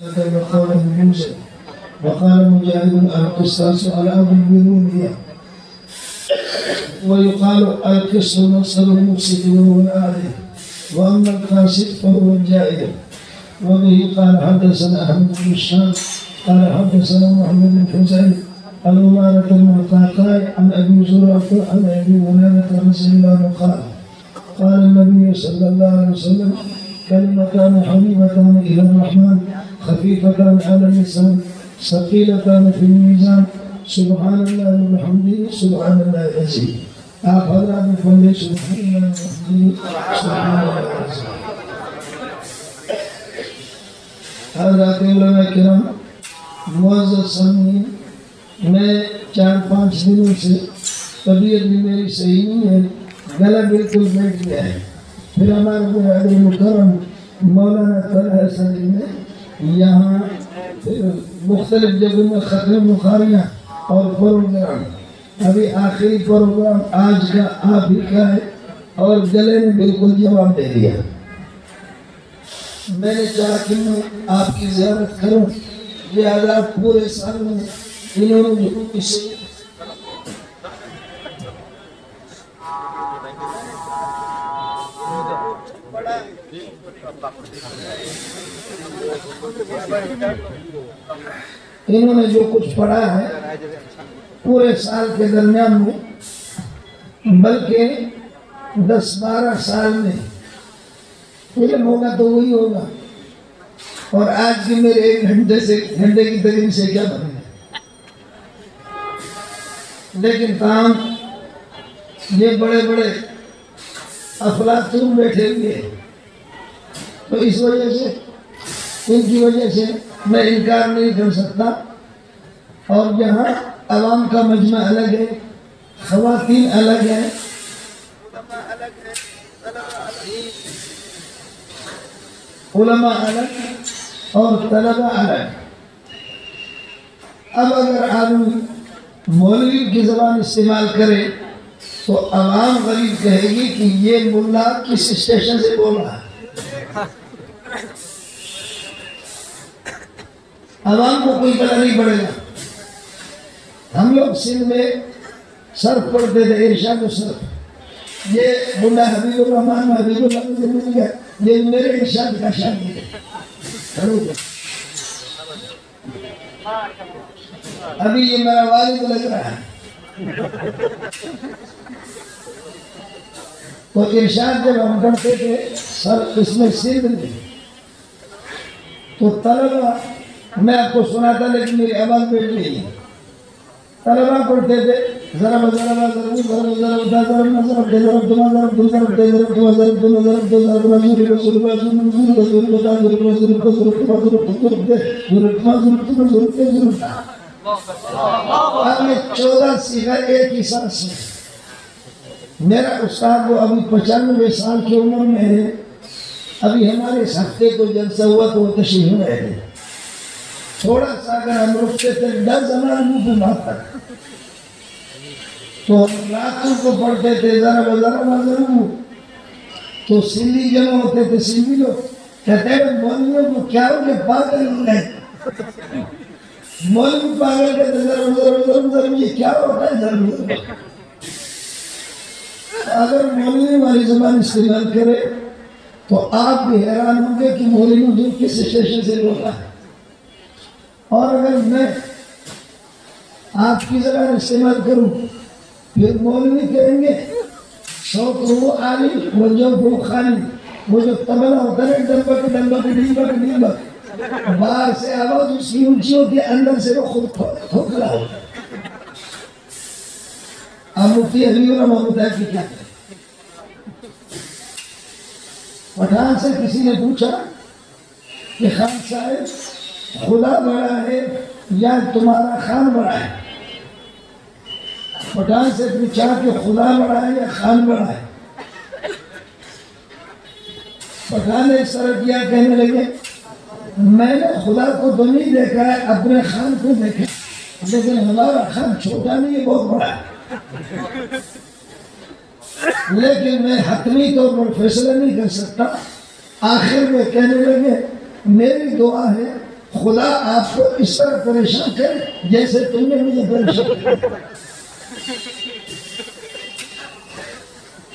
وقال موسى وقال مجاهد القصاص على بالبنون ويقال القسط نصر المفسد وهو العادل واما القاسط فهو الجائر. وبه قال حدثنا احمد بن الشام قال حدثنا محمد بن حسين عن عمارة بن القعقاع عن ابي زرعة عن ابي هريرة رضي الله عنه قال قال النبي صلى الله عليه وسلم كلمتان حبيبتان الى الرحمن خفيفتان على اللسان ثقيلتان في الميزان سبحان الله وبحمده سبحان الله العظيم. آپ حضرات میں پڑھیں سبحان اللہ وبحمده سبحان اللہ العظیم. حضرات علماء کرام معزز سامعین، میں 4-5 دنوں سے طبیعت بھی میری صحیح نہیں ہے، گلا بالکل بیٹھ گیا ہے. پھر ہمارے بڑے مکرم مولانا طلحہ حسنی نے یہاں مختلف جگہوں میں ختم بخاریاں اور پروگرام، ابھی آخری پروگرام آج کا آپ ہی کا ہے اور گلے نے بالکل جواب دے دیا. میں نے چاہا کہ میں آپ کی زیارت کروں، لہذا پورے سال میں انہوں نے جو اسے انہوں نے جو کچھ پڑھا ہے پورے سال کے درمیان میں، بلکہ 10-12 سال میں علم ہوگا تو وہی ہوگا. اور آج کی میرے 1 گھنٹے کی تقریر سے کیا بنے گا. لیکن کام یہ بڑے بڑے افلاطون بیٹھے ہوئے، تو اس وجہ سے ان کی وجہ سے میں انکار نہیں کر سکتا. اور یہاں عوام کا مجمع الگ ہے، خواتین الگ ہیں، علماء الگ اور طلبہ الگ. اب اگر آدمی مولوی کی زبان استعمال کرے تو عوام غریب کہے گی کہ یہ ملا کس اسٹیشن سے بول رہا ہے. عوام کو کوئی پتہ نہیں پڑے گا. ہم لوگ سندھ میں صرف پڑھتے تھے، ارشاد و صرف. یہ ملا حبیب الرحمان حبیب اللہ سے مل گیا، یہ میرے ارشاد کا شاگرد ہے. ابھی یہ میرا والد لگ رہا ہے. تو ارشاد جب ہم پڑھتے تھے سر اس میں سندھ میں، تو طلبہ، میں آپ کو سنا تھا لیکن میری آواز بیٹھ گئی ہے، طلبہ پڑھتے تھے ذرا ضرب ضرب ضرب ضرب ضرب ضرب ضرب تما ضرب ضرب ضرب ضرب تما ضرب تما ضرب ضرب رسول رسول رسول رسول رسول رسول رسول. اب یہ 14 صیغہ ایک ہی سانس میں. میرا استاد وہ ابھی 95 سال کی عمر میں ہے. ابھی ہمارے اس ہفتے کو جلسہ ہوا تو وہ تشریف میں رہے تھے. تھوڑا سا اگر ہم رکھتے تھے 10 ہمارے منہ پہ مارتا تو راتوں کو پڑھتے تھے ذرا ذرا ضرور. تو سندھی جمع ہوتے تھے، سندھی لوگ کہتے ہیں مولویوں کو کیا ہو کہ پاگل ہو گئے. مولوی پاگل کہتے ذرا ذرا ضرب ضرب، یہ کیا ہوتا ہے ضرور. اگر مولوی والی زبان استعمال کرے تو آپ بھی حیران ہوں گے کہ مولوی جو کس اسٹیشن سے بولا ہے. اور اگر میں آپ کی زبان استعمال کروں پھر مولوی کہیں گے شوق وہ عالی وہ جو وہ خالی، وہ جو تبلا ہوتا ہے ڈمبک ڈمبک ڈمبک ڈمبک، باہر سے آواز اس کی اونچی ہوتی ہے، اندر سے وہ خود کھوکھلا ہوتا ہے. اب مفتی حبیب الرحمن ہوتا ہے کہ کیا کریں. پٹھان سے کسی نے پوچھا کہ خان صاحب خدا بڑا ہے یا تمہارا خان بڑا ہے. پٹھان سے پوچھا کہ خدا بڑا ہے یا خان بڑا ہے. پٹھان نے سر کیا، کہنے لگے میں نے خدا کو تو نہیں دیکھا ہے، اپنے خان کو دیکھا، لیکن ہمارا خان چھوٹا نہیں ہے، بہت بڑا ہے. لیکن میں حتمی طور پر فیصلہ نہیں کر سکتا. آخر میں کہنے لگے میری دعا ہے خدا آپ کو اس طرح پریشان کرے جیسے تم نے مجھے پریشان کیا۔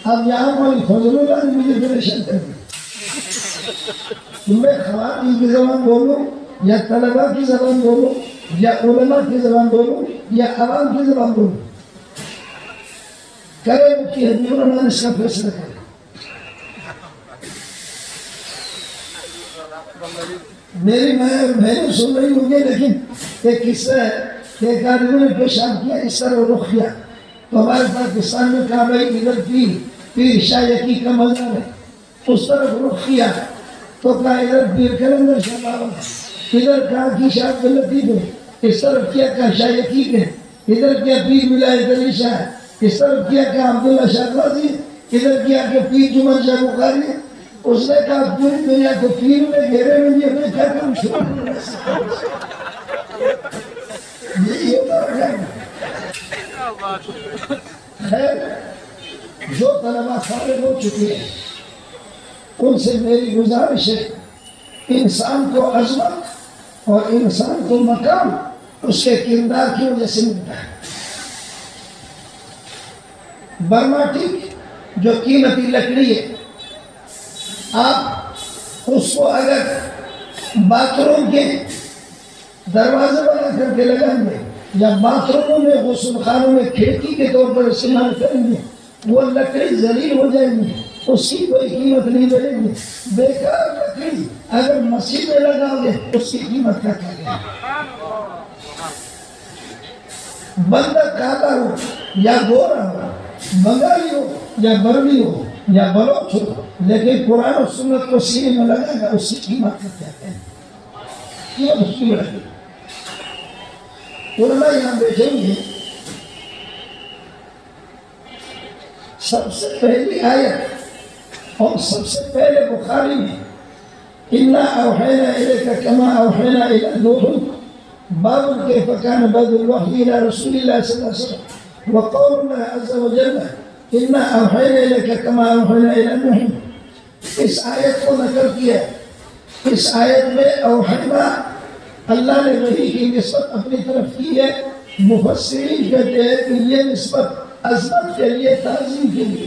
اب یہاں مولی فضل اللہ نے مجھے پریشان کر دیا۔ میں خواتین کی زبان بولوں یا طلباء کی زبان بولوں یا علماء کی زبان بولوں یا عوام کی زبان بولوں، کرے مفتی حبیب الرحمن اس کا فیصلہ کرے۔ میری ماں اور بہنیں سن رہی ہوں گے، لیکن ایک قصہ ہے کہ ایک آدمی نے پیشاب کیا، اس طرح رخ کیا تو ہمارے پاکستان میں کہا بھائی ادھر پیر شاہ یقی کا مزار ہے، اس طرف رخ کیا تو کہا ادھر پیر کلندر شاہ بابا، ادھر کہا کہ شاہ عبداللطیف ہے، اس طرف کیا کہا شاہ یقی ہے، ادھر کیا پیر ولایت علی شاہ ہے، اس طرف کیا کہ عبداللہ شاہ غازی، ادھر کیا کہ پیر جمن شاہ بخاری۔ اس نے کہا پوری دنیا کو پیر میں گھیرے میں یہ میں کیا کروں شروع یہی ہوتا ہے۔ خیر، جو طلبہ فارغ ہو چکے ہیں ان سے میری گزارش ہے، انسان کو عظمت اور انسان کو مقام اس کے کردار کی وجہ سے ملتا ہے۔ برما ٹیک جو قیمتی لکڑی ہے، آپ اس کو اگر باتھ روم کے دروازے بنا کر کے لگائیں گے یا باتھ روموں میں غسل خانوں میں کھڑکی کے طور پر استعمال کریں گے، وہ لکڑی ذلیل ہو جائے گی، اس کی کوئی قیمت نہیں بڑھے گی۔ بیکار لکڑی اگر مسجد میں لگاؤ گے اس کی قیمت کیا کرے گا؟ بندہ کالا ہو یا گورا ہو، بنگالی ہو یا برمی ہو یا بلوچ ہو، لیکن قرآن و سنت کو سینے میں لگائے گا، اس کی قیمت کیا کہتے ہیں؟ قیمت اس کی بڑھے گی۔ علماء یہاں بیٹھیں گے، سب سے پہلی آیت اور سب سے پہلے بخاری میں اِنَّا أَوْحَيْنَا إِلَيْكَ كَمَا أَوْحَيْنَا إِلَى نُوحٍ باب كيف كان بدء الوحي إلى رسول الله صلى الله عليه وسلم وقول الله عز وجل إِنَّا أَوْحَيْنَا إِلَيْكَ كَمَا أَوْحَيْنَا إِلَى نُوحٍ۔ اس آیت کو نقل کیا۔ اس آیت میں اوحینا اللہ نے وحی کی نسبت اپنی طرف کی ہے۔ مفسرین کہتے ہیں کہ یہ نسبت عظمت کے لیے، تعظیم کے لیے۔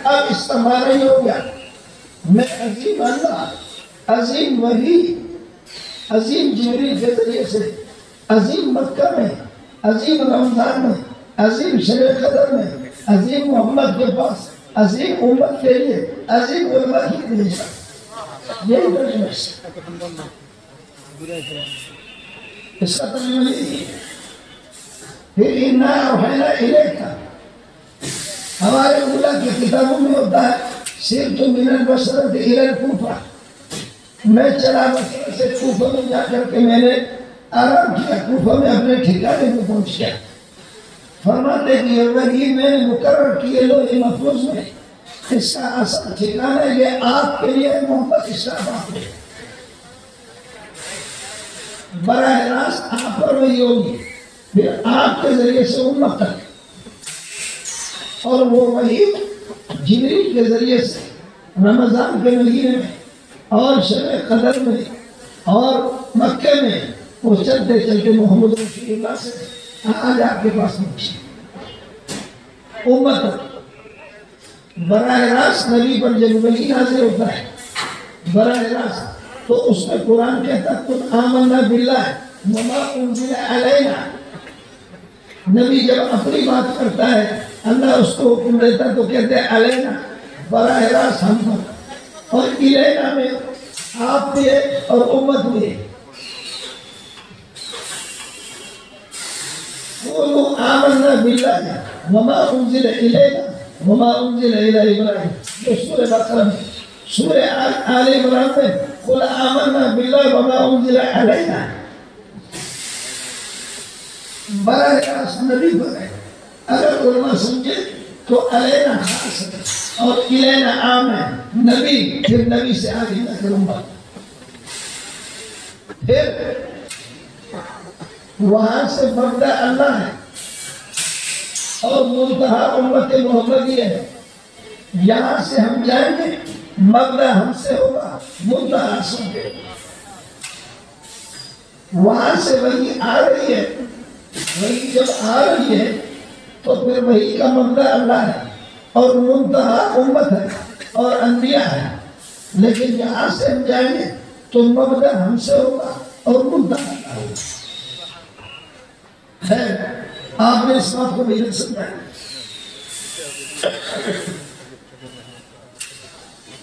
اب اس کا معنی ہو گیا میں عظیم اللہ، عظیم وحی، عظیم جبریل کے ذریعے سے عظیم مکہ میں، عظیم رمضان میں، عظیم شب قدر میں، عظیم محمد کے پاس، عظیم امت کے لیے، عظیم علماء کی لیے، یہی ترجمہ ہے۔ اس کا ترجمہ یہ ہے۔ پھر اِنَّا أَوْحَيْنَا إِلَيْكَ، ہمارے اولیاء کی کتابوں میں ہوتا ہے سِرْتُ مِنَ الْبَصْرَةِ إِلَى الْكُوفَةِ، میں چلا بصرہ سے کوفہ میں جا کر کے میں نے آرام کیا، کوفہ میں اپنے ٹھکانے میں پہنچ گیا۔ فرماتے کہ یہ وحی میں نے مقرر کیے لوح محفوظ میں، اس کا اصل ٹھکانہ یہ آپ کے لیے محمد اسلام آپ ہے۔ براہ راست آپ پر وحی ہوگی، پھر آپ کے ذریعے سے امت تک، اور وہ وحی جبریل کے ذریعے سے رمضان کے مہینے میں اور شب قدر میں اور مکہ میں وہ چلتے چلتے محمد رسول اللہ سے آج آپ کے پاس پہنچے۔ امت براہ راست نبی پر جب وحی نازل ہوتا ہے براہ راست، تو اس میں قرآن کہتا ہے قُلْ آمَنَّا بِاللَّهِ وَمَا أُنزِلَ عَلَيْنَا۔ نبی جب اپنی بات کرتا ہے اللہ اس کو حکم دیتا تو کہتے ہیں علینا، براہ راست ہم پر، اور الینا میں آپ بھی ہے اور امت بھی ہے۔ قولوا آمنا باللہ وما انزل الینا وما انزل الی ابراہیم، یہ سورہ بقرہ میں۔ سورہ آل عمران میں قل آمنا باللہ وما انزل علینا، براہ راست نبی پر ہے۔ اگر علماء سمجھے تو علینا خاص ہے اور الینا عام ہے، نبی پھر نبی سے آگے نہ کروں گا۔ پھر وہاں سے مبدأ اللہ ہے اور منتہا امت محمدی ہے۔ یہاں سے ہم جائیں گے مبدا ہم سے ہوگا، منتہا آسمان کے وہاں سے وہی آ رہی ہے، وہی جب آ رہی ہے تو پھر وہی کا مبدا اللہ ہے اور منتہا امت ہے اور انبیاء ہے، لیکن یہاں سے ہم جائیں گے تو مبدا ہم سے ہوگا اور منتہا اللہ ہوگا۔ خیر، آپ نے اس بات کو نہیں سمجھا۔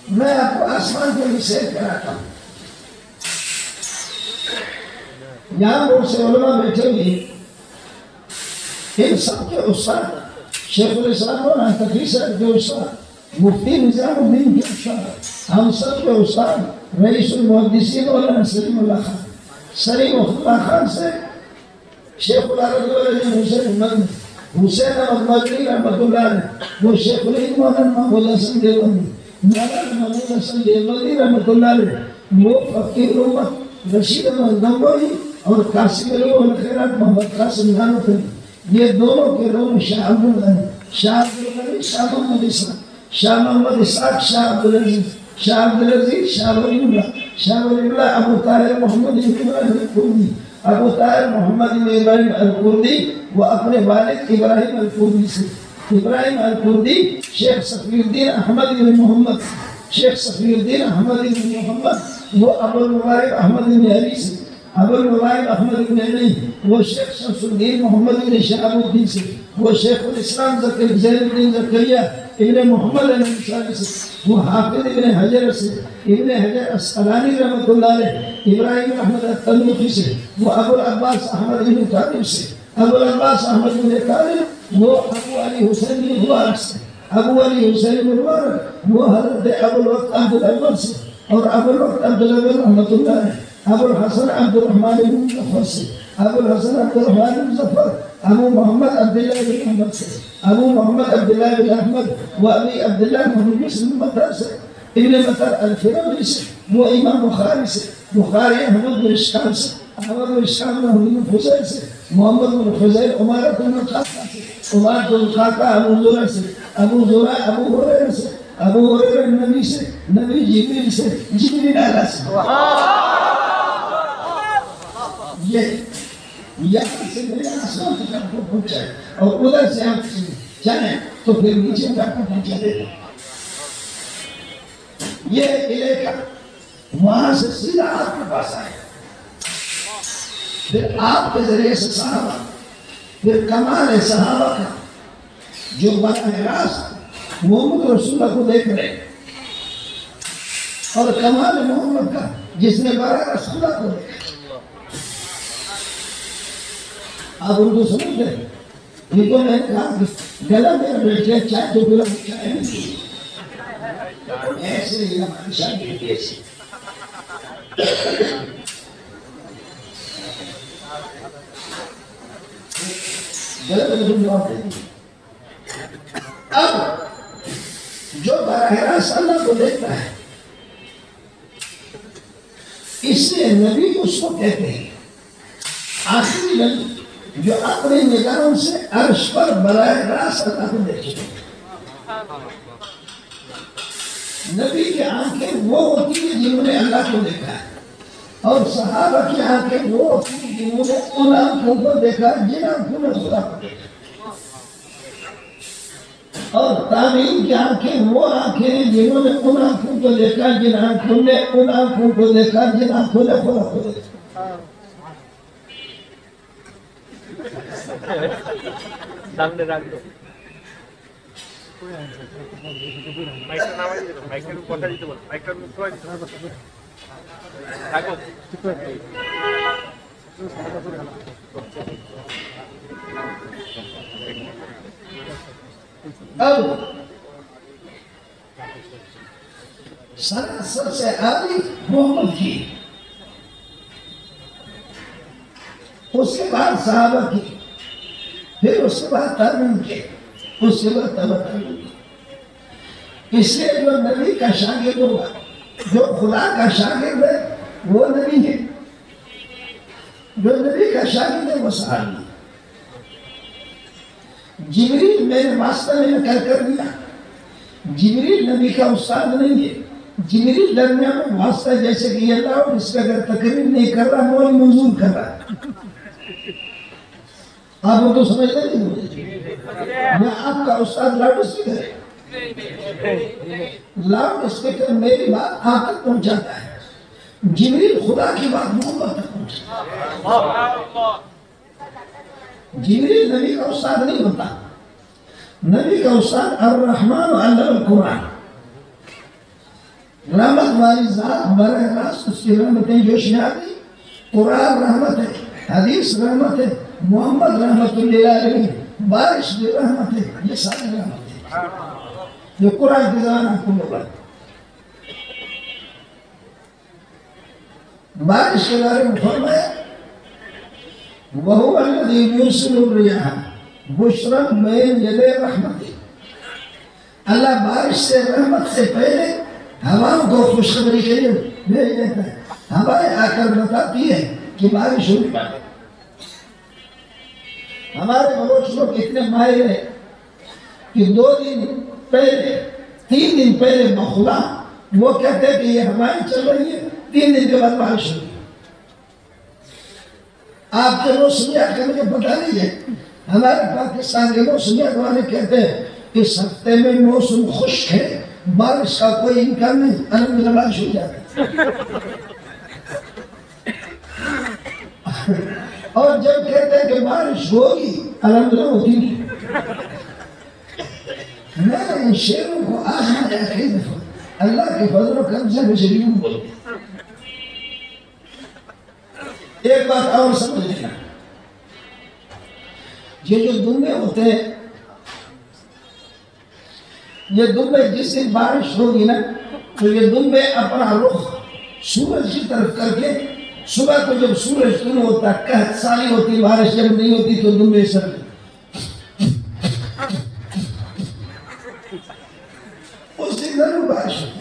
میں آپ کو آسمان کو بھی سیر کراتا ہوں۔ یہاں بہت سے علماء بیٹھے ہوئے، ان سب کے استاد شیخ الاسلام اور تقی صاحب کے استاد، مفتی نظام الدین کے استاد، ہم سب کے استاد رئیس المحدثین مولانا سلیم اللہ خان، سلیم اللہ خان سے شیخ العرب حسین احمد مدنی رحمۃ اللہ علیہ، وہ شیخ الہند مولانا محمود حسن دیوبندی، مولانا محمود حسن دیوبندی رحمۃ اللہ علیہ، وہ فقیر امت رشید احمد گنگوہی اور قاسم علوم الخیرات محمد قاسم نانوتری، یہ دونوں کے دونوں شاہ عبدالغنی، شاہ عبدالغنی، شاہ محمد اسحاق، شاہ محمد اسحاق، شاہ عبدالعزیز، شاہ عبدالعزیز، شاہ ولی اللہ، ابو طاہر محمد ابراہیم الکردی، ابو طاہر محمد ابراہیم الکردی، وہ اپنے والد ابراہیم الکردی سے، ابراہیم الکردی شیخ صفی الدین احمد بن محمد، شیخ صفی الدین احمد بن محمد، وہ ابو المبارک احمد بن علی سے، ابو المبارک احمد بن علی، وہ شیخ شمس الدین محمد بن شہاب الدین سے، وہ شیخ الاسلام زین الدین زکریا ابن محمد الانصاری سے، وہ حافظ ابن حجر سے، ابن حجر اسقلانی رحمۃ اللہ علیہ، ابراہیم احمد التنوخی سے، وہ ابو العباس احمد بن طالب سے، ابو العباس احمد بن طالب، وہ ابو علی حسین بن مبارک سے، ابو علی حسین بن مبارک، وہ حضرت ابو الوقت عبد الاول سے، اور ابو الوقت عبد الاول رحمۃ اللہ علیہ، ابو الحسن عبد الرحمن بن مظفر سے، ابو الحسن عبد الرحمن بن مظفر، ابو محمد عبداللہ بن احمد سے، ابو محمد عبداللہ بن احمد، و ابی عبداللہ محمد مسلم مطر سے، ابن مطر الفراوی سے، وہ امام بخاری سے، بخاری احمد بن اشکال سے، احمد بن اشکال محمد بن فضیل سے، محمد بن فضیل عمارت بن الخاقہ سے، عمارت بن الخاقہ ابو زرع سے، ابو زرع ابو ہریرہ سے، ابو ہریرہ نبی سے، نبی جبریل سے، جبریل علیہ سے، یہاں سے میرے آسمان کی طرف کو پہنچا ہے، اور ادھر سے آپ چاہیں تو پھر نیچے جا کر پہنچا دے گا۔ یہ علاقہ وہاں سے سیدھا آپ کے پاس آئے، پھر آپ کے ذریعے سے صحابہ، پھر کمال صحابہ کا جو براہ راست محمد رسول اللہ کو دیکھ رہے، اور کمال محمد کا جس نے براہ راست خدا کو دیکھا۔ آپ اردو سمجھتے ہیں؟ یہ تو میں نے کہا کہ گلا میرا بیٹھے چاہے تو گلا چاہے نہیں، ایسے ہی ہماری شادی کی ایسی گلا میرا جواب دے دی۔ اب جو براہ راست اللہ کو دیکھتا ہے، اس لیے نبی اس کو کہتے ہیں آخری نبی جو اپنے نگاہوں سے عرش پر براہ راست اللہ کو دیکھتے ہیں۔ نبی کی آنکھیں وہ ہوتی ہیں جنہوں نے اللہ کو دیکھا ہے، اور صحابہ کی آنکھیں وہ ہوتی ہیں جنہوں نے ان آنکھوں کو دیکھا جن آنکھوں نے خدا کو دیکھا، اور تابعین کی آنکھیں وہ آنکھیں ہیں جنہوں نے ان آنکھوں کو دیکھا جن آنکھوں نے ان آنکھوں کو دیکھا جن آنکھوں نے خدا کو دیکھا۔ সামনে রাখবো মাইকটা নামাই দিতে বল, মাইকটার কথা দিতে বল, মাইকটার মুখ ধোয়া দিতে বল, রাখো। اب سلاسل سے آلی محمد کی، اس کے بعد صحابہ کی، پھر اس کے بعد تابعین کے، اس کے بعد تبع تابعین کے۔ اس لیے جو نبی کا شاگرد ہوگا، جو خدا کا شاگرد ہے وہ نبی ہے، جو نبی کا شاگرد ہے وہ صحابی ہے۔ جبریل میرے واسطہ میں نے کر دیا، جبریل نبی کا استاد نہیں ہے، جبریل درمیان میں واسطہ جیسے کہ یہ اللہ اور اس کا اگر تقریر نہیں کر رہا مول منظور کر رہا ہے. آپ وہ تو سمجھتے نہیں مجھے میں آپ کا استاد لاؤڈ اسپیکر ہے. لاؤڈ اسپیکر میری بات آپ تک پہنچاتا ہے. جبریل خدا کی بات محمد تک پہنچاتا ہے. جبریل نبی کا استاد نہیں ہوتا. نبی کا استاد الرحمن علم القرآن. رحمت والی ذات براہ راست اس کی رحمتیں جوش میں آتی. قرآن رحمت ہے, حدیث رحمت ہے, محمد رحمت للعالمین, بارش بھی رحمت ہے. یہ سارے رحمت ہے جو قرآن کی زبان آپ کو ملا. بارش کے بارے میں فرمایا وَهُوَ الَّذِي يُرْسِلُ الرِّيَاحَ بُشْرًا بَيْنَ يَدَيْ رَحْمَتِهِ. اللہ بارش سے رحمت سے پہلے ہواؤں کو خوشخبری کے لیے بھیج دیتا ہے. ہوائیں آ کر بتاتی ہے کہ بارش ہونے والی. ہمارے بلوچ لوگ اتنے ماہر ہیں کہ 2 دن پہلے 3 دن پہلے بخلا وہ کہتے ہیں کہ یہ ہوائیں چل رہی ہیں, 3 دن کے بعد بارش ہوگی. آپ کے موسمیات کا مجھے پتہ نہیں ہے. ہمارے پاکستان کے موسمیات والے کہتے ہیں اس ہفتے میں موسم خشک ہے, بارش کا کوئی امکان نہیں, الحمدللہ بارش ہو جاتا ہے. اور جب کہتے ہیں کہ بارش ہوگی الحمدللہ ہوتی نہیں. میں نے ان شعروں کو آزمایا کئی دفعہ. اللہ کے فضل و کرم سے مجھے یوں بولتے. ایک بات اور سمجھ لینا, یہ جو دنیا ہوتے ہیں, یہ دنبے جس دن بارش ہوگی نا تو یہ دنبے اپنا رخ سورج کی طرف کر کے صبح کو جب سورج طلوع ہوتا ہے قحط سالی ہوتی, بارش جب نہیں ہوتی تو دنبے سر اس دن ضرور بارش ہوتی.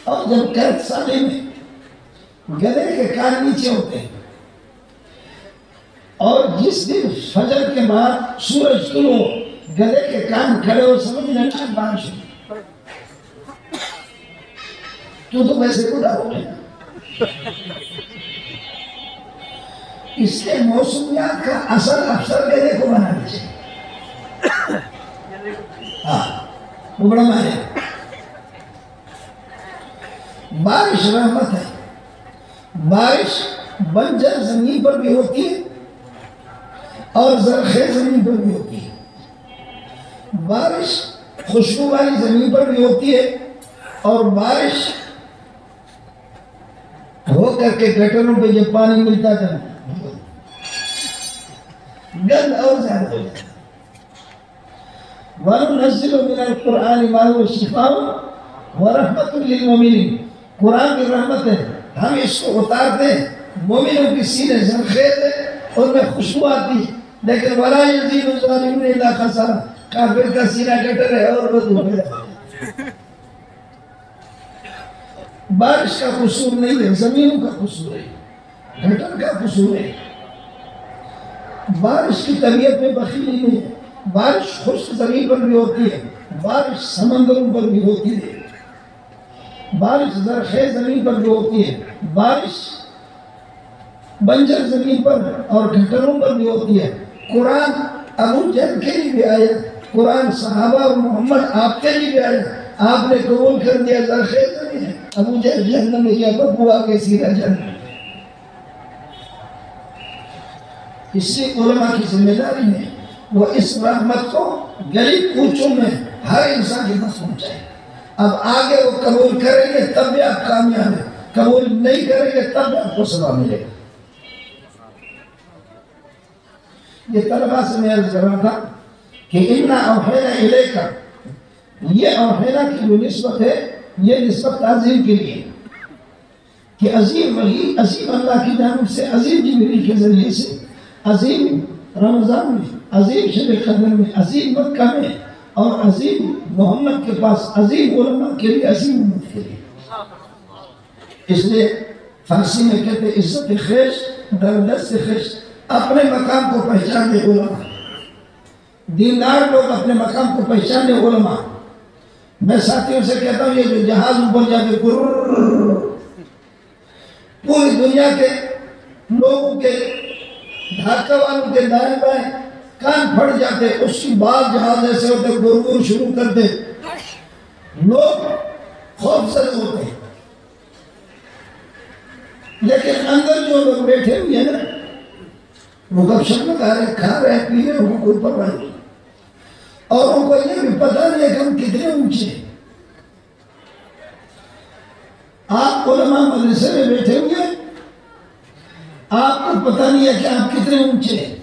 اور جب قحط سالی میں گدھے کے کان نیچے ہوتے ہیں اور جس دن فجر کے بعد سورج طلوع گدھے کے کان کھڑے ہو سمجھ لینا بارش ہوئی. تو ویسے بڑا ہو گیا. اس کے موسمیات کا اثر افسر گدھے کو بنا دیجیے. ہاں وہ بڑا مانے. بارش رحمت ہے. بارش بنجر زمین پر بھی ہوتی ہے اور زرخیز زمین پر بھی ہوتی ہے. بارش خوشبو والی زمین پر بھی ہوتی ہے اور بارش ہو کر کے گٹروں پہ جب پانی ملتا ہے گند اور زیادہ ہو جاتا ہے. وَنُنَزِّلُ مِنَ الْقُرْآنِ مَا هُوَ شِفَاءٌ وَرَحْمَةٌ لِلْمُؤْمِنِينَ. قرآن کی رحمت ہے, ہم اس کو اتارتے ہیں, مومنوں کی سینے زرخیز ہے, ان میں خوشبو آتی ہے, لیکن وَلَا يَزِيدُ الظَّالِمِينَ إِلَّا خَسَارًا. کافر کا سینہ گٹر ہے اور بدبو پیدا ہے. بارش کا قصور نہیں ہے, زمینوں کا قصور ہے, گٹر کا قصور ہے. بارش کی طبیعت میں بخیلی نہیں ہے. بارش خشک زمین پر بھی ہوتی ہے, بارش سمندروں پر بھی ہوتی ہے, بارش زرخیز زمین پر بھی ہوتی ہے, بارش بنجر زمین پر اور گٹروں پر بھی ہوتی ہے. قرآن ابو جہل کے لیے بھی آیا, قرآن صحابہ اور محمد آپ کے لیے بھی آیا. آپ نے قبول کر دیا زرخیز زمین ہے, ابو جہل جہنم میں گیا, بدبو آ کے سیدھا جہنم. اس سے علماء کی ذمہ داری ہے وہ اس رحمت کو گلی کوچوں میں ہر انسان کے پاس پہنچائے. اب آگے وہ قبول کریں گے تب بھی آپ کامیاب ہیں, قبول نہیں کریں گے تب بھی آپ کو ثواب ملے گا. یہ طلبہ سے میں عرض کر رہا تھا کہ اِنَّا أَوْحَيْنَا إِلَيْكَ, یہ اوحینا کی جو نسبت ہے یہ نسبت تعظیم کے لیے کہ عظیم وحی عظیم اللہ کی جانب سے, عظیم جبریل کے ذریعے سے, عظیم رمضان میں, عظیم شب قدر میں, عظیم مکہ میں اور عظیم محمد کے پاس, عظیم علماء کے لیے, عظیم امت کے لیے. اس لیے فارسی میں کہتے ہیں عزت خیش در دست خیش, اپنے مقام کو پہچان دے علماء. دیندار لوگ اپنے مقام کو پہچانے علماء. میں ساتھیوں سے کہتا ہوں یہ جو جہاز اوپر جا کے پوری دنیا کے لوگوں کے ڈھاکہ والوں کے دائیں بائیں کان پھٹ جاتے, اس کی بعد جہاز ایسے ہوتے گر شروع کرتے, لوگ خوف زدہ ہوتے ہیں. لیکن اندر جو لوگ بیٹھے ہوئے ہیں نا وہ گپ شپ لگا رہے, کھا رہے, پی رہے, ان کو کوئی پرواہ نہیں, اور ان کو یہ بھی پتہ نہیں ہے کہ ہم کتنے اونچے ہیں. آپ علماء مدرسے میں بیٹھے ہوئے, آپ کو پتہ نہیں ہے کہ آپ کتنے اونچے ہیں,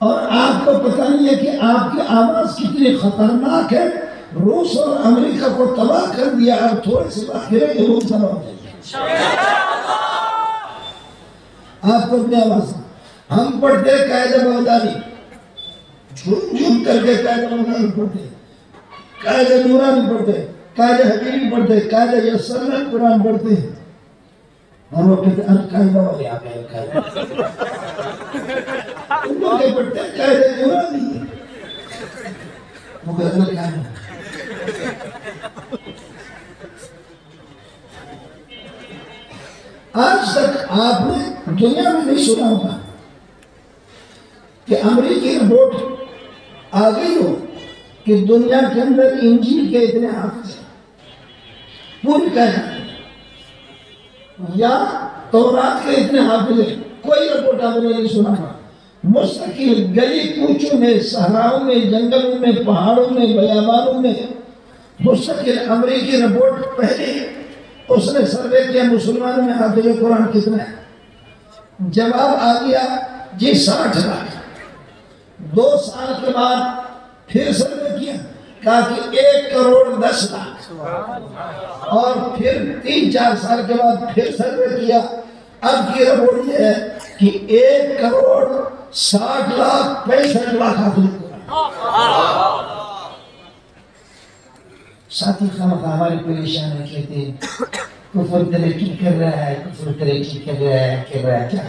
اور آپ کو پتہ نہیں ہے کہ آپ کی آواز کتنی خطرناک ہے. روس اور امریکہ کو تباہ کر دیا, اور تھوڑے سے باقی رہے کہ وہ تباہ ہو جائے. آپ کو اپنی آواز, ہم پڑھتے قاعدہ بغدادی, جھوم جھوم کر کے قاعدہ بغدادی پڑھتے, قاعدہ نورانی پڑھتے, قاعدہ حکیمی پڑھتے, قاعدہ یسرنا قرآن پڑھتے ہیں. ہم وہ کہتے ہیں قاعدہ والے آپ ہیں, قاعدہ ان کو کیا پڑھتے ہیں قاعدہ نورانی, وہ کہتے ہیں قاعدہ. آج تک آپ نے دنیا میں نہیں سنا ہوگا کہ امریکی رپورٹ آ گئی ہو کہ دنیا کے اندر انجیل کے اتنے حافظ ہیں پوری کائنات, یا تورات کے اتنے حافظ ہیں. کوئی رپورٹ آپ نے نہیں سنا ہوگا. مستقل گلی کوچوں میں, صحراؤں میں, جنگلوں میں, پہاڑوں میں, بیابانوں میں مستقل امریکی رپورٹ پہلے اس نے سروے کیا مسلمانوں میں حافظ قرآن کتنا ہے. جواب آ گیا جی 60 لاکھ. 2 سال کے بعد پھر سروے کیا, کہا کہ 1 کروڑ 10 لاکھ, اور پھر 3-4 سال کے بعد پھر سروے کیا. اب کی رپورٹ یہ ہے کہ 1 کروڑ 60 لاکھ 65 لاکھ حافظ قرآن. ساتھی خواہ ہماری پریشانی کہتے ہیں کفر ترقی کر رہا ہے, کفر ترقی کر رہا ہے, کیا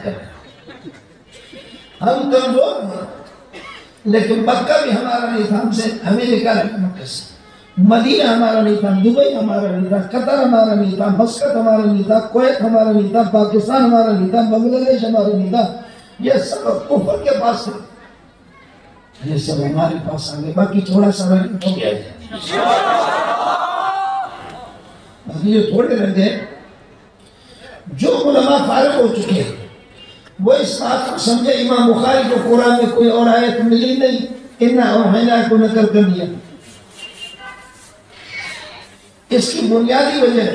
کر رہا ہے. ہم کمزور ہیں, لیکن مکہ بھی ہمارا نہیں تھا, ہمیں نکالا مکہ سے. مدینہ ہمارا نہیں تھا, دبئی ہمارا نہیں تھا, قطر ہمارا نہیں تھا, مسقط ہمارا نہیں تھا, کویت ہمارا نہیں تھا, پاکستان ہمارا نہیں تھا, بنگلہ دیش ہمارا نہیں تھا. یہ سب کفر کے پاس تھے, یہ سب ہمارے پاس آ گئے. باقی تھوڑا سا ہو گیا ہے, یہ تھوڑے رہ گئے. جو علماء فارغ ہو چکے وہ اس بات کو سمجھے امام بخاری کو قرآن میں کوئی اور آیت ملی نہیں, اِنَّا أَوْحَيْنَا کو نقل کر دیا. اس کی بنیادی وجہ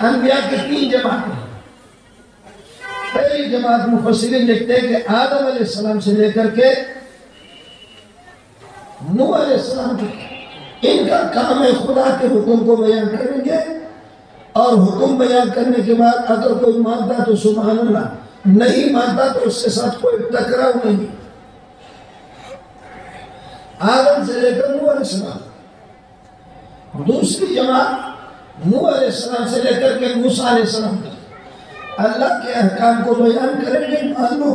انبیاء کے 3 جماعتیں. پہلی جماعت مفسرین لکھتے ہیں کہ آدم علیہ السلام سے لے کر کے نوح علیہ السلام کی, ان کا کام ہے خدا کے حکم کو بیان کریں گے, اور حکم بیان کرنے کے بعد اگر کوئی مانتا تو سبحان اللہ, نہیں مانتا تو اس کے ساتھ کوئی ٹکراؤ نہیں. آدم سے لے کر نوح علیہ السلام. دوسری جماعت نوح علیہ السلام سے لے کر کے موسیٰ علیہ السلام تک اللہ کے احکام کو بیان کریں گے, مان لو.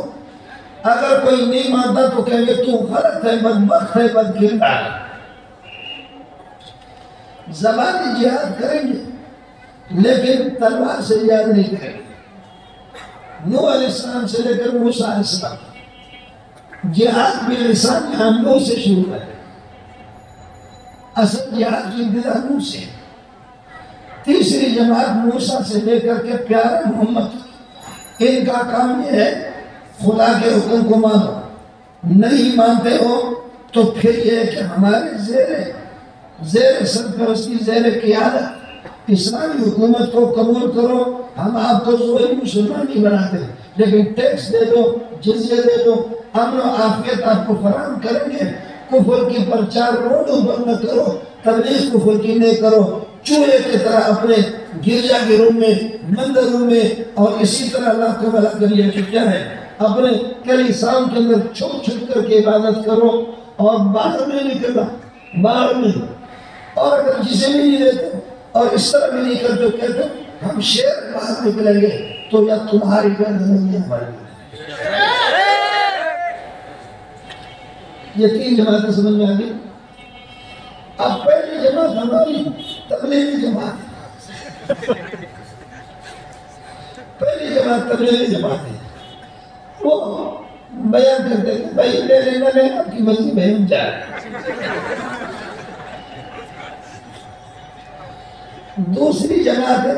اگر کوئی نہیں مانتا تو کہیں گے تو غلط ہے, بدبخت ہے, بدکردار ہے. زبانی جہاد کریں گے لیکن تلوار سے جہاد نہیں کریں گے. نوح علیہ السلام سے لے کر موسیٰ علیہ السلام جہاد بھی لسان حملوں سے شروع ہے. اصل جہاد کی ابتدا نوح سے. تیسری جماعت موسیٰ سے لے کر کے پیارے محمد, ان کا کام یہ ہے خدا کے حکم کو مانو. نہیں مانتے ہو تو پھر یہ کہ ہمارے زیر سرپرستی, زیر قیادت اسلامی حکومت کو قبول کرو. ہم آپ کو ظہری مسلمان نہیں بناتے, لیکن ٹیکس دے دو, جزیہ دے دو, امن و عافیت آپ کو فراہم کریں گے. کفر کی پرچار روڈوں پر نہ کرو, تبلیغ کفر کی نہیں کرو. چوہے کی طرح اپنے گرجا گھروں میں, مندروں میں, اور اسی طرح اللہ کو بھلا کریے کہ کیا ہے اپنے کلیساؤں کے اندر چھپ چھپ کر کے عبادت کرو, اور باہر میں نکلنا, باہر میں. اور اگر جسے بھی نہیں دیتے اور اس طرح بھی نہیں کرتے کہتے ہم شیر باہر نکلیں گے, تو یا تمہاری گرد نہیں ہے ہماری. یہ 3 جماعتیں سمجھ میں آ گئی. اب پہلی جماعت ہماری تبلیغی جماعت ہے. پہلی جماعت تبلیغی جماعت ہے. وہ بیان کرتے ہیں بھائی لے لینا لے آپ کی مرضی میں ہم جائیں. دوسری جماعت ہے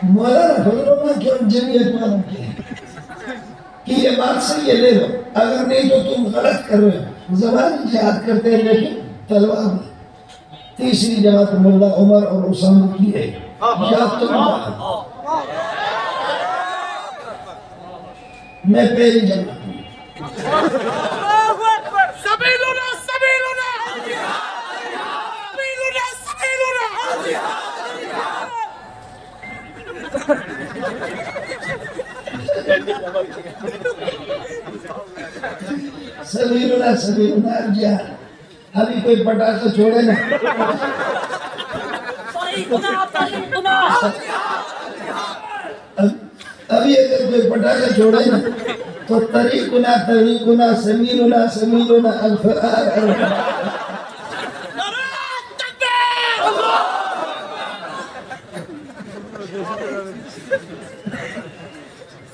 مولانا فضل الرحمن کی اور جمعیت والوں کی کہ یہ بات صحیح ہے لے لو، اگر نہیں تو تم غلط کر رہے ہو. زبانی جہاد کرتے ہیں لیکن تلوار میں. تیسری جماعت مولا عمر اور اسامہ کی ہے. یا تم میں پہلی جماعت ہوں. سبیلنا سبیلنا سبیلنا سبیلنا. سبیلنا سبیلنا الجہاد. ابھی کوئی پٹاخہ چھوڑے نا. ابھی اگر کوئی پٹاخہ چھوڑے نا تو طریقنا طریقنا سبیلنا سبیلنا الفرار.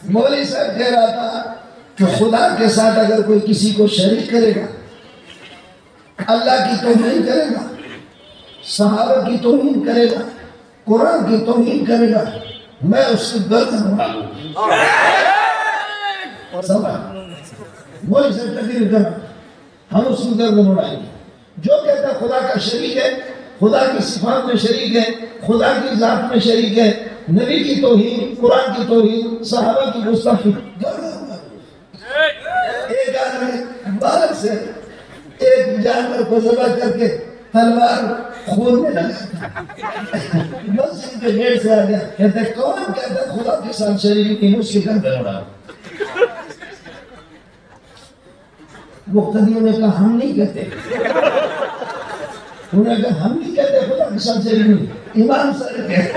مولوی صاحب کہہ رہا تھا کہ خدا کے ساتھ اگر کوئی کسی کو شریک کرے گا، اللہ کی توہین کرے گا، صحابہ کی توہین کرے گا، قرآن کی توہین کرے گا، میں اس کی گردن اڑاؤں گا. مولوی صاحب تقریر کر ہم اس کی گردن اڑائیں گے. جو کہتا ہے خدا کا شریک ہے، خدا کی صفات میں شریک ہے، خدا کی ذات میں شریک ہے، نبی کی توہین، قرآن کی توہین، صحابہ کی گستاخی. ایک آدمی باہر سے ایک جانور کو ذبح کر کے تلوار خون میں لگا مسجد کے گیٹ سے آ گیا. کہتے کون کہتا خدا کے ساتھ شریک نہیں، اس کے گردن اڑاؤ. مقتدیوں نے کہا ہم نہیں کہتے. انہوں نے کہا ہم نہیں کہتے خدا کے ساتھ شریک نہیں، امام صاحب کہتے.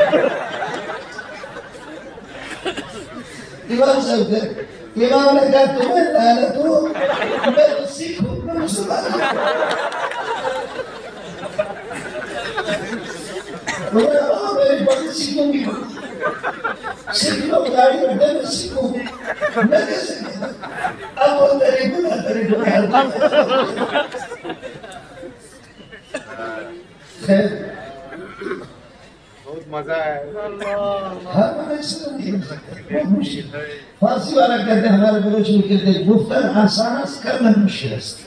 امام صاحب کہتے. امام نے کہا تمہیں لعنت ہو، میں تو سکھ ہوں، میں مسلمان ہوں. میری بڑی سکھوں کی سکھ لوگ گاڑی کرتے میں سکھوں میں کیسے کہتا. اب وہ تیری گناہ تیری گناہ. خیر بہت مزہ ہے. ہر میں سے نہیں ہو سکتے، بہت مشکل. فارسی والا کہتے ہیں ہمارے بلوچ میں کہتے ہیں گفتن آسان است کرنا مشکل است.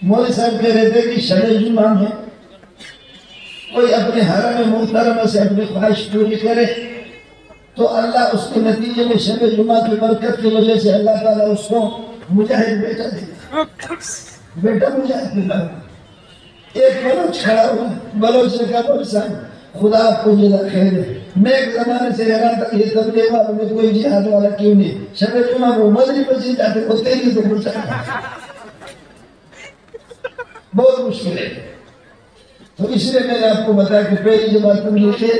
مولوی صاحب کہہ رہے تھے کہ شب جمعہ میں کوئی اپنے حرم محترمہ سے اپنی خواہش پوری کرے تو اللہ اس کے نتیجے میں شب جمعہ کی برکت کی وجہ سے اللہ تعالیٰ اس کو مجاہد بیٹا دے گا. بیٹا مجاہد ملا. ایک بلوچ کھڑا ہوا. بلوچ نے کہا مولوی صاحب خدا آپ کو جزا خیر ہے، میں ایک زمانے سے حیران تھا یہ تبلیغ والوں میں کوئی جہاد والا کیوں نہیں. شب جمعہ وہ مدری مسجد جاتے وہ تیری تو پوچھا بہت مشکل ہے. تو اس لیے میں نے آپ کو بتایا کہ پہلی جماعت تبلیغ ہے،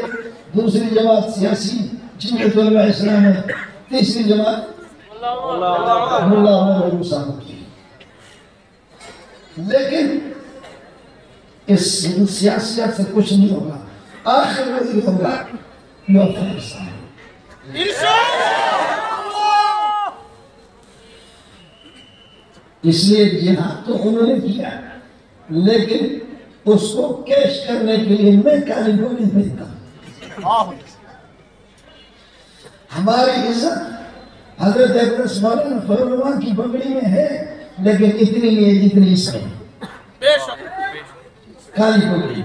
دوسری جماعت سیاسی جمعیت علماء اسلام ہے، تیسری جماعت مولا عمر اور اسامہ کی. لیکن اس سیاست سے کچھ نہیں ہوگا. آخر وہی ہوگا جو افغانستان ہے. اس لیے جہاد تو انہوں نے کیا لیکن اس کو کیش کرنے کے لیے میں کالی گولی بھیجتا ہوں. ہماری عزت حضرت اقدس مولانا فضل الرحمن کی پگڑی میں ہے لیکن اتنی نہیں ہے جتنی اس میں کالی پگڑی.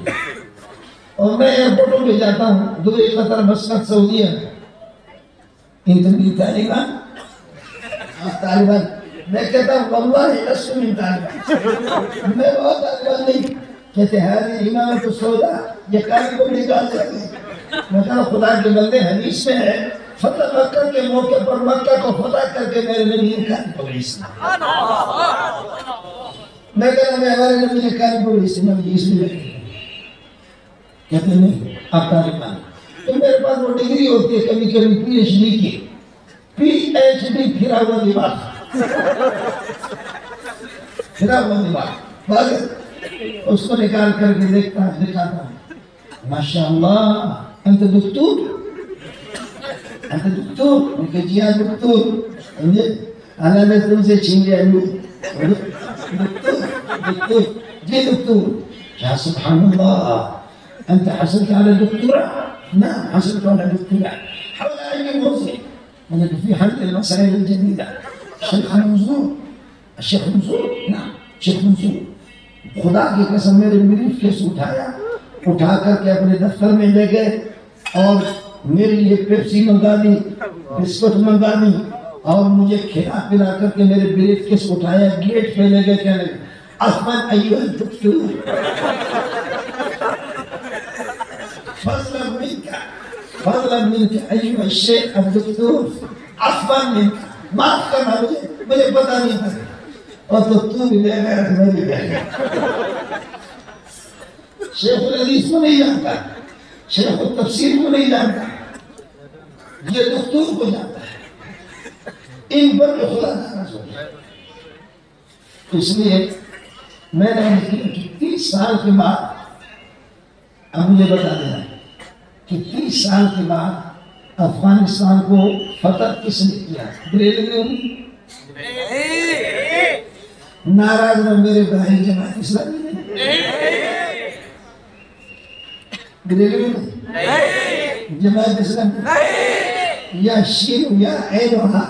اور میں ایئرپورٹوں پہ جاتا ہوں، دبئی، قطر، مسقط، سعودیہ، اتنی طالبان میں کہتا ہوں واللہ لست من طالبان، میں بہت طالبان نہیں. کہتے ہیں امامت السودا یہ کالی پگڑی نکال دیں گے. میں کہا خدا کے بندے حدیث میں ہے فتح مکہ کے موقع پر مکہ کو فتح کر کے میرے نبی نے کالی پگڑی استعمال. میں کہا میں ہمارے نبی نے کالی پگڑی استعمال کی اس لیے. کہتے نہیں آپ طالبان. تو میرے پاس وہ ڈگری ہوتی ہے کبھی کبھی پی ایچ ڈی کی، پی ایچ ڈی پھرا ہوا لباس. پھر وہ دماغ اس کو نکال کر کے دکھاتا ماشاءاللہ انت دکتور انت دکتور ان کے جی ہاں دکتور اللہ نے تم سے چھین لیا دکتور جی دکتور يا سبحان الله أنت حصلت على الدكتوراه؟ نعم حصلت على الدكتوراه حول أي موضوع؟ أنا في حل المسائل الجديدة الشيخ منصور الشيخ منصور نعم الشيخ منصور خدا کی قسم میرے مریض کیس اٹھا کر کے اپنے دفتر میں لے گئے اور میرے لیے پیپسی منگا دی بسکٹ منگا دی اور مجھے کھلا پلا کر کے میرے مریض کیس اٹھایا گیٹ پہ لے گئے کہنے لگے أفضل أيها الدكتور فضلا منك أيها الشيخ الدكتور أفضل منك ما أفكر مجھے پتا نہیں تھا اور دکتور لے گیا میری بہن شیخ الحدیث کو نہیں جانتا شیخ التفسیر کو نہیں جانتا یہ دکتور کو جانتا ہے ان پر خدا تعالیٰ سوچا اس لیے میں نے کہ 30 سال کے بعد اب مجھے بتا دینا کہ 30 سال کے بعد افغانستان کو فتح کس نے کیا بریلوی ناراض نہ میرے بھائی جماعت اسلامی نے بریلوی نے جماعت اسلامی یا شینو یا عینو ہاں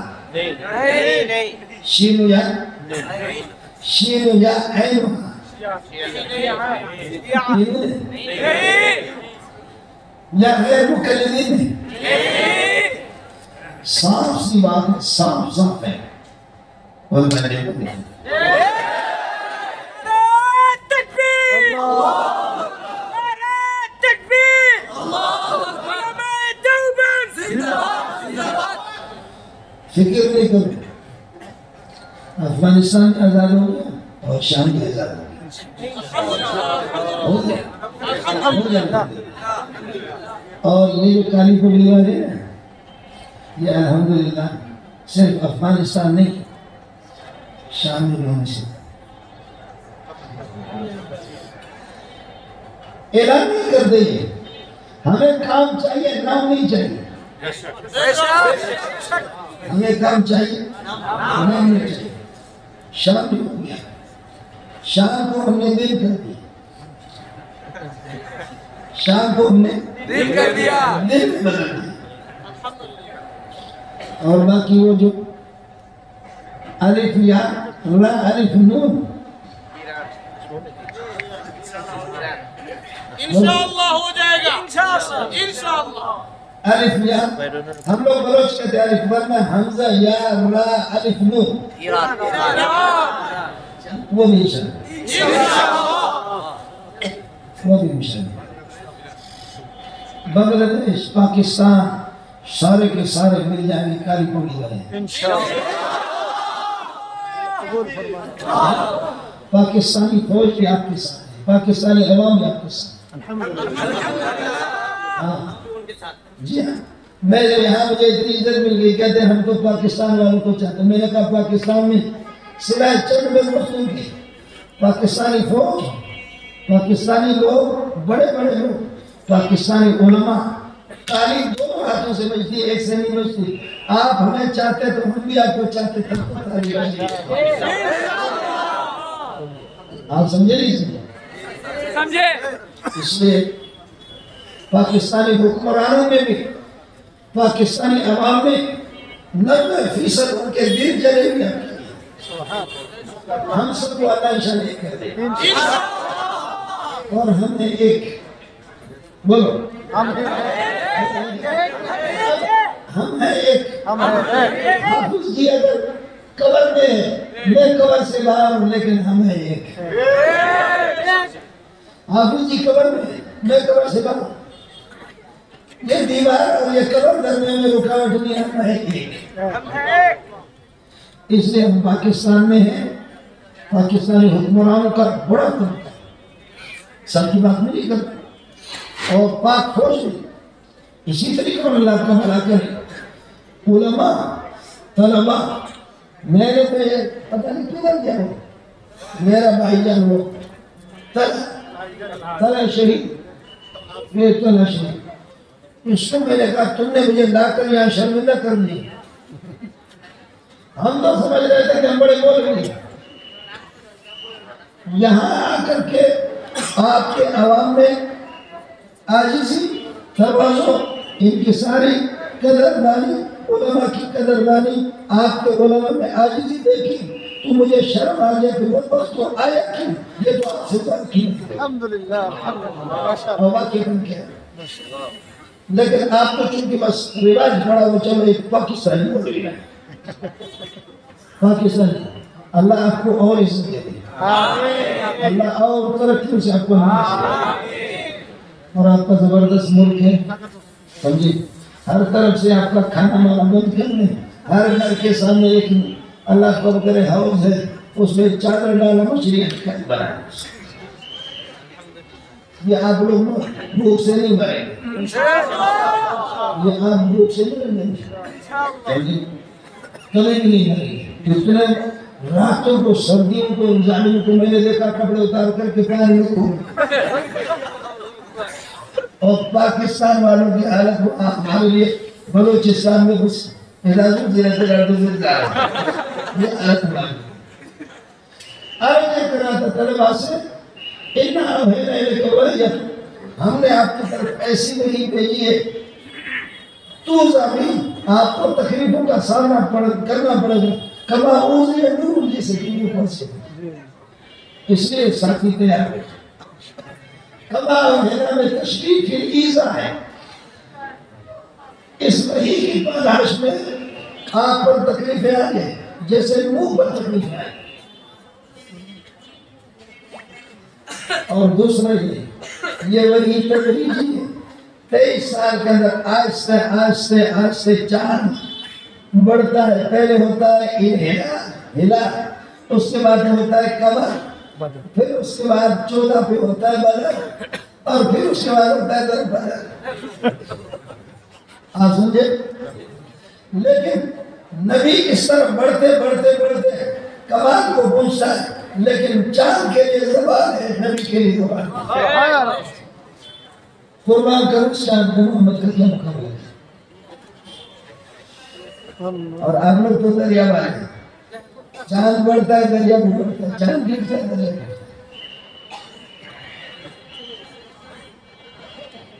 شینو یا شینو یا عینو یا غیر مکلمین صاف سی بات ہے صاف صاف ہے فکر نہیں کرو افغانستان آزاد ہو گیا اور شام بھی آزاد ہو گیا اور یہ جو کالی پگڑی والے ہیں یہ الحمدللہ صرف افغانستان نہیں شام میں بھی ہونے سے اعلان نہیں کر دئیے ہمیں کام چاہیے نام نہیں چاہیے ہمیں کام چاہیے نام نہیں چاہیے شام بھی ہو گیا شام کو ہم نے دل کر دیا شام کو ہم نے دل کر دیا دل بدل دیا اور باقی وہ جو الف یا را الف نون انشاءاللہ ہو جائے گا انشاءاللہ الف یا ہم لوگ بلوچ کہتے ہیں الف ورنہ حمزہ یا را الف نون وہ بھی انشاءاللہ وہ بھی انشاءاللہ بنگلہ دیش پاکستان سارے کے سارے مل جائیں گے کالی پگڑی والے پاکستانی فوج بھی آپ کے ساتھ ہے پاکستانی عوام بھی آپ کے ساتھ جی ہاں میں یہاں مجھے اتنی عزت مل گئی کہتے ہیں ہم تو پاکستان والوں کو چاہتے ہیں میں نے کہا پاکستان میں سوائے چند میں مختلف کی پاکستانی فوج پاکستانی لوگ بڑے بڑے لوگ پاکستانی علماء تعلیم دونوں ہاتھوں سے بچتی ہے ایک سے نہیں بچتی آپ ہمیں چاہتے تو ہم بھی آپ کو چاہتے تھے آپ سمجھے نہیں سمجھے اس لیے پاکستانی حکمرانوں میں بھی پاکستانی عوام میں 90% ان کے دل جلے ہوئے ہم سب کو اللہ انشاءاللہ ایک کر دے اور ہم نے ایک بولو ہم ہیں ایک حافظ جی اگر قبر میں قبر سے باہر ہوں لیکن ہم ہیں ایک حافظ جی قبر میں قبر سے باہر ہوں یہ دیوار اور یہ قبر درمیان میں رکاوٹ نہیں ہم ہیں ایک اس لیے ہم پاکستان میں ہیں پاکستانی حکمرانوں کا بڑا طبقہ سب کی بات نہیں کرتا اور پاک فوج میں اسی طریقے میں اللہ کا بھلا کرے علماء طلباء میرے پہ پتہ نہیں کدھر گیا وہ میرا بھائی جان وہ طلح شہید یہ طلح شہید اس کو میں نے کہا تم نے مجھے لا کر یہاں شرمندہ کر دی ہم تو سمجھ رہے تھے کہ ہم بڑے مولوی ہیں یہاں آ کر کے آپ کے عوام میں عاجزی تواضع ان کی ساری قدردانی علماء کی قدردانی آپ کے علماء میں عاجزی دیکھی تو مجھے شرم آ گیا کہ وہ وقت تو آیا کیوں یہ تو آپ سے بات کی الحمدللہ اور واقعی بن کے لیکن آپ کو چونکہ بس رواج پڑا وہ چلو ایک پاکستانی ہو گئی ہے پاکستانی اللہ آپ کو اور عزت دے دے اللہ اور ترقی سے آپ کو اور آپ کا زبردست ملک ہے سمجھے ہر طرف سے آپ کا کھانا مانا بند کرنے ہر گھر کے سامنے ایک اللہ کو کرے ہاؤس ہے اس میں چادر ڈالا مچھلیاں بنا یہ آپ لوگ بھوک سے نہیں مریں گے یہ آپ بھوک سے نہیں مریں گے کبھی بھی نہیں مریں گے اتنے راتوں کو سردیوں کو رمضانوں کو میں نے دیکھا کپڑے اتار کر کے پہن لے اور پاکستان والوں کی حالت کو ہمارے لیے بلوچستان میں کچھ اجازت دینے سے جا رہا ہے یہ حالت ہماری عرض کر رہا تھا طلبہ سے ہم نے آپ کی طرف ایسی نہیں بھیجی ہے تو زمین آپ کو تکلیفوں کا سامنا کرنا پڑے گا کما اوزی نور جیسے کیوں پھنسے اس لیے ساتھی تیار ہے کما اوزینا میں تشریف ایزا ہے اس وحی کی پاداش میں آپ پر تکلیفیں آئے جیسے منہ پر تکلیفیں آئے اور دوسرا یہ وہی تدریجی ہے 23 سال کے اندر آہستہ آہستہ آہستہ چاند بڑھتا ہے پہلے ہوتا ہے ہلا اس کے بعد ہوتا ہے کمر پھر اس کے بعد 14 پہ ہوتا ہے بدر اور پھر اس کے بعد ہوتا ہے در بدر آپ سمجھے لیکن نبی اس طرح بڑھتے بڑھتے بڑھتے کمال کو پہنچتا ہے لیکن چاند کے لیے زبان ہے نبی کے لیے زبان قربان کرو چاند کو محمد کا کیا مقابلہ ہے اور آپ لوگ تو دریا والے ہیں چاند بڑھتا ہے دریا بھی بڑھتا ہے چاند گرتا ہے دریا گرتا ہے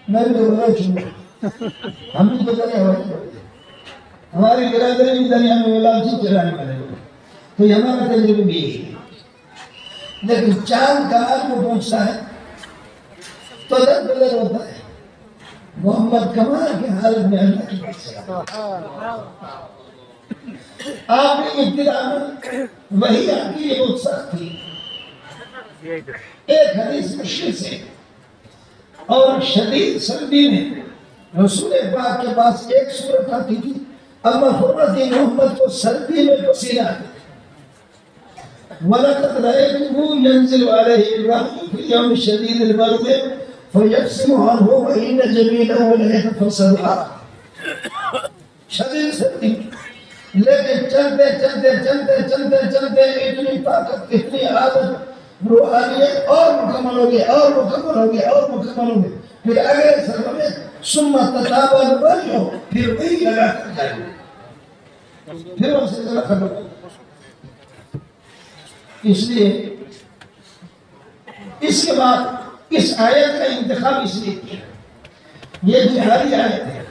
میں بھی تو بڑا چھوڑا ہم بھی تو دریا والے بڑھتے ہماری برادری بھی دریا میں ولانسی چلانے والے لوگ تو یہ ہمارا تجربہ بھی ہے لیکن چاند کمال کو پہنچتا ہے تو در بدر ہوتا ہے محمد کمال کے حالت میں اللہ کی بات سے آپ کی ابتدا میں وہی آپ کی بہت سخت تھی ایک حدیث مشکل سے اور شدید سردی میں رسول پاک کے پاس ایک صورت آتی تھی اما فرماتی محمد کو سردی میں پسینہ آتی وَلَقَدْ رَأَيْتُهُ يَنزِلُ عَلَيْهِ الرَّحْمُ فِي الْيَوْمِ الشَّدِيدِ الْبَرْدِ فَيَقْسِمُ عَنْهُ وَإِنَّ جَمِيلَهُ لَيَتَفَصَّلُ شدید سردی لیکن چلتے چلتے چلتے چلتے چلتے اتنی طاقت اتنی عادت روحانیت اور مکمل ہو گئی اور مکمل ہو گئی اور مکمل ہو گئی پھر اگلے سفر میں ثم تتابع الوجه پھر وہی لگا کر جائے پھر وہ سلسلہ ختم ہو اس لیے اس کے بعد اس آیت کا انتخاب اس لیے کیا یہ جہادی آیت ہے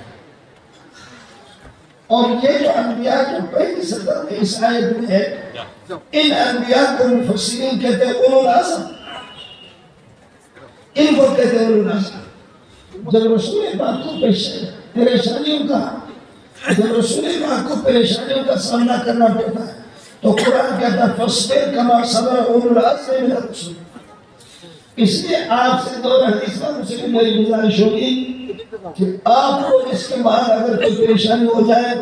اور یہ جو انبیاء جو پہلی صدر میں اس آیت میں ہے ان انبیاء کو مفسرین کہتے ہیں اولو العزم ان کو کہتے ہیں اولو العزم جب رسول پاک کو پریشانیوں کا سامنا کرنا پڑتا ہے تو قرآن کہتا ہے فَاصْبِرْ كَمَا صَبَرَ أُولُو الْعَزْمِ مِنَ الرُّسُلِ اس لیے آپ سے دور حدیث کا مسلم میری گزارش ہوگی کہ آپ کو اس کے بعد اگر کوئی پریشانی ہو جائے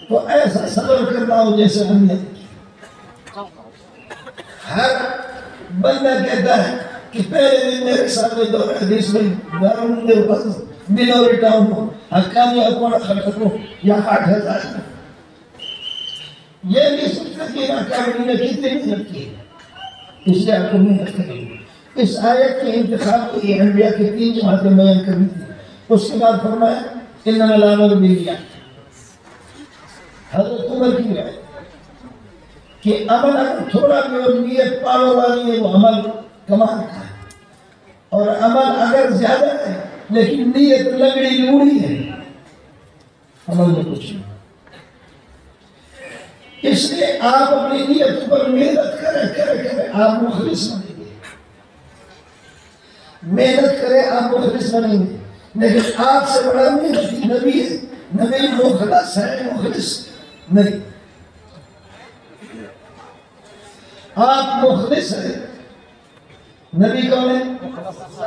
تو ایسا صبر کرنا ہو جیسے ہم نے ہر بندہ کہتا ہے کہ پہلے دن میرے سامنے دور حدیث میں دارون دے پاس بنوری ٹاؤن ہو حکامی اکوڑا خلقت ہو یا 8,000 یہ نہیں سوچتا کہ کامل نے کتنی محنت کی ہے، اس لیے آپ کو محنت کریں گے۔ اس آیت کے انتخاب کے لیے انبیاء کی 3 جماعتیں بیان کرنی تھی، اس کے بعد فرمایا انما الاعمال بالنیات۔ حضرت عمر کی روایت کہ عمل اگر تھوڑا بھی اور نیت پاور والی ہے وہ عمل کمال کا ہے، اور عمل اگر زیادہ ہے لیکن نیت لگڑی لوڑی ہے عمل میں کچھ نہیں۔ اس لیے آپ اپنی نیت پر محنت کریں آپ مخلص بنیں گے، محنت کریں آپ مخلص بنیں گے، لیکن آپ سے بڑا محنتی نبی ہے، نبی مخلص ہے مخلص نہیں۔ آپ مخلص ہیں، نبی کون ہے؟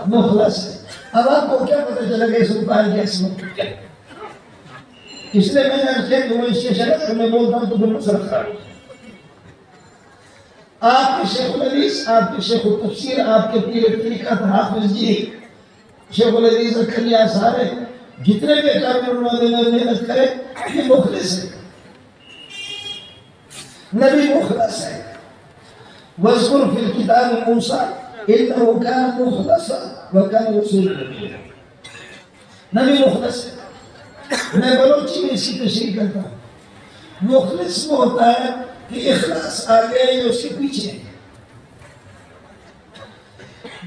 مخلص ہے۔ اب آپ کو کیا پتہ چلا کہ اس روپائے کی عصمت کیا ہے؟ اس لیے میں نے عرض کیا کہ وہ اس کے شرط میں بولتا ہوں تو پھر مسئلہ خراب ہو جائے۔ آپ کے شیخ الحدیث، آپ کے شیخ التفسیر، آپ کے پیر طریقت حافظ جی، شیخ الحدیث اکھلیا سارے جتنے بھی کامل انہوں نے محنت کرے یہ مخلص ہے، نبی مخلص ہے۔ وَاذْكُرْ فِي الْكِتَابِ مُوسَىٰ إِنَّهُ كَانَ مُخْلَصًا وَكَانَ رَسُولًا نَبِيًّا۔ نبی مخلص ہے۔ میں بلوچی میں اسی تشریح کرتا ہوں، مخلص وہ ہوتا ہے کہ اخلاص آگے ہے جو اس کے پیچھے ہے،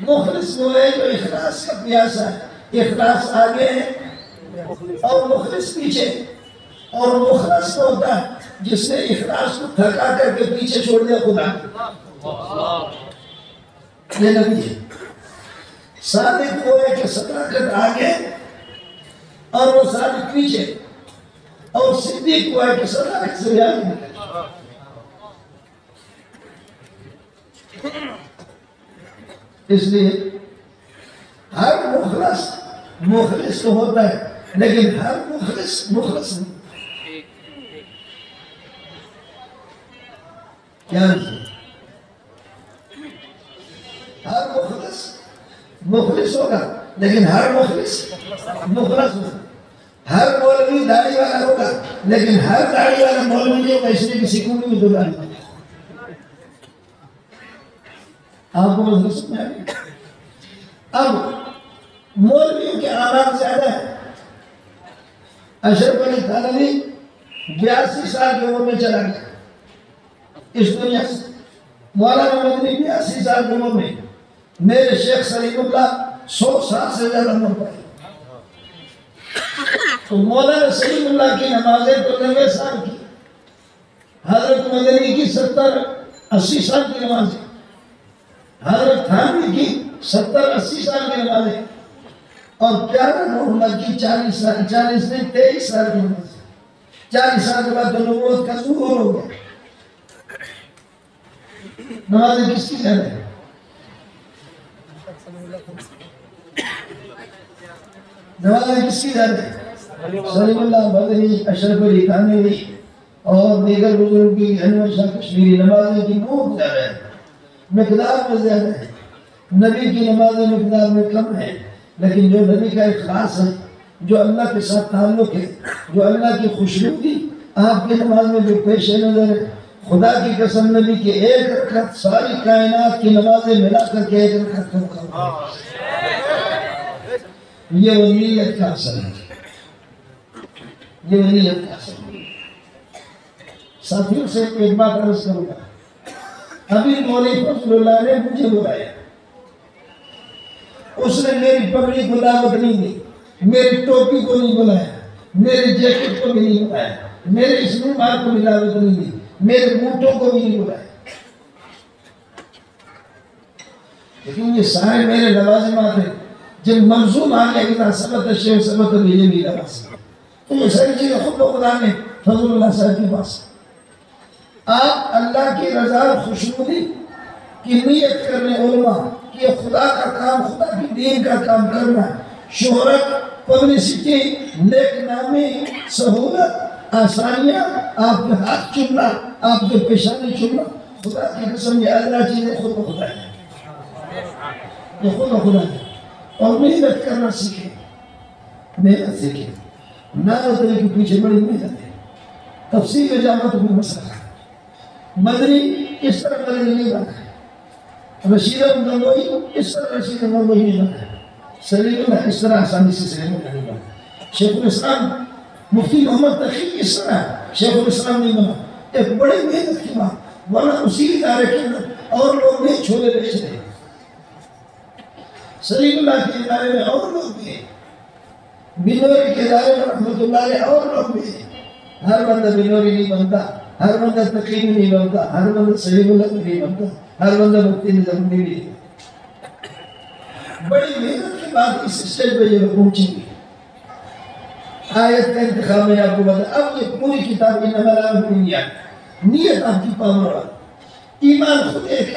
مخلص وہ ہے جو اخلاص کا پیاسا ہے، اخلاص آگے ہے اور مخلص پیچھے، اور مخلص وہ ہوتا ہے جس نے اخلاص کو تھکا کر کے پیچھے چھوڑ دیا خدا۔ یہ نبی ہے۔ صادق وہ ہے کہ صداقت آگے اور وہ صادق پیچھے، اور صدیق وہ ہے کہ صداقت سے آگے نکلے۔ اس لیے ہر مخلص تو ہوتا ہے لیکن ہر مخلص نہیں۔ کیا ہر مخلص ہوگا لیکن ہر مخلص ہوگا، ہر مولوی داڑھی والا ہوگا لیکن ہر داڑھی والا مولوی نہیں ہوگا، اس لیے کسی کو بھی تو داڑھی ہوگا۔ آپ کو مطلب سمجھ آ گئی؟ اب مولویوں کے آرام زیادہ ہے۔ اشرف علی تھانوی 82 سال کی عمر میں چلا گیا اس دنیا سے، مولانا مدنی 82 سال کی عمر میں، میرے شیخ سلیم اللہ 100 سال سے زیادہ عمر پائے۔ تو مولانا سلیم اللہ کی نمازیں تو 90 سال کی، حضرت مدنی کی 70-80 سال کی نمازیں، حضرت تھانوی کی 70-80 سال کی نمازیں، اور پیارا محمد کی 40 نہیں 23 سال کی نمازیں۔ 40 سال کے بعد تو نبوت کا ظہور ہو گیا۔ نمازیں کس کی زیادہ ہے؟ نمازیں کس کی زیادہ ہے؟ سلیم اللہ مدنی، اشرف علی تھانوی اور دیگر بزرگ کی، انور شاہ کشمیری، نمازیں کی بہت زیادہ ہے، مقدار میں زیادہ ہے۔ نبی کی نمازیں مقدار میں کم ہے، لیکن جو نبی کا اخلاص ہے، جو اللہ کے ساتھ تعلق ہے، جو اللہ کی خوشنودی آپ کی نماز میں جو پیش نظر ہے، خدا کی قسم نبی کی 1 رکعت ساری کائنات کی نمازیں ملا کر کے 1 رکعت کا مقابلہ۔ یہ ولیت کا اثر ہے، یہ ولیت کا اثر ہے۔ ساتھیوں سے ایک بات عرض کروں گا، ابھی مولوی فضل اللہ نے مجھے بلایا، اس نے میری پگڑی کو دعوت نہیں دی، میری ٹوپی کو نہیں بلایا، میری جیکٹ کو بھی نہیں بلایا، میرے اسم بار کو بھی دعوت نہیں دی، میرے بوٹوں کو بھی نہیں بلایا، لیکن یہ سارے میرے لوازمات ہیں۔ جب منظوم آ گیا کہ سبت الشیخ سبت الجمی بھی لوازم، تو یہ ساری چیزیں خود بخدا نے فضل اللہ صاحب کے پاس۔ آپ اللہ کی رضا خوشنودی کی نیت کرنے علماء کہ خدا کا کام، خدا کی دین کا کام کرنا، شہرت، پبلسٹی، نیک نامی، سہولت، آسانیاں، آپ کے ہاتھ چومنا، آپ کے پیشانی چومنا، خدا کی قسم یہ ادنا چیزیں خود بخدا ہے، یہ خود بخدا ہے۔ اور محنت کرنا سیکھیں، محنت سیکھیں، نہ ہوتے کے پیچھے بڑی محنت ہے۔ تفسیر جامعہ تو بھی مسئلہ ہے، مدنی اس طرح مدنی نہیں بنا، رشید گنگوئی اس طرح رشید گنگوئی نہیں بنا، سلیم اللہ اس طرح آسانی سے سلیم اللہ نہیں بنا، شیخ الاسلام مفتی محمد تقی اس طرح شیخ الاسلام نہیں بنا۔ ایک بڑے محنت کی بات، ورنہ اسی ادارے کے اندر اور لوگ نہیں چھولے بیچ رہے، سلیم اللہ کے ادارے میں اور لوگ بھی ہیں، بنوری کے ادارے میں رحمت اللہ علیہ اور لوگ بھی ہیں۔ ہر بندہ بنوری نہیں بنتا، ہر بندہ تقی نہیں بنتا، ہر بندہ سلیم اللہ نہیں بنتا، ہر بندہ مفتی نظام نہیں بھی۔ بڑی محنت کے بعد اس اسٹیج پہ یہ پہنچیں گے۔ آیت کا انتخاب میں آپ کو بتا، اب یہ پوری کتاب انما الاعمال بالنیات، نیت آپ کی پاور، ایمان خود ایک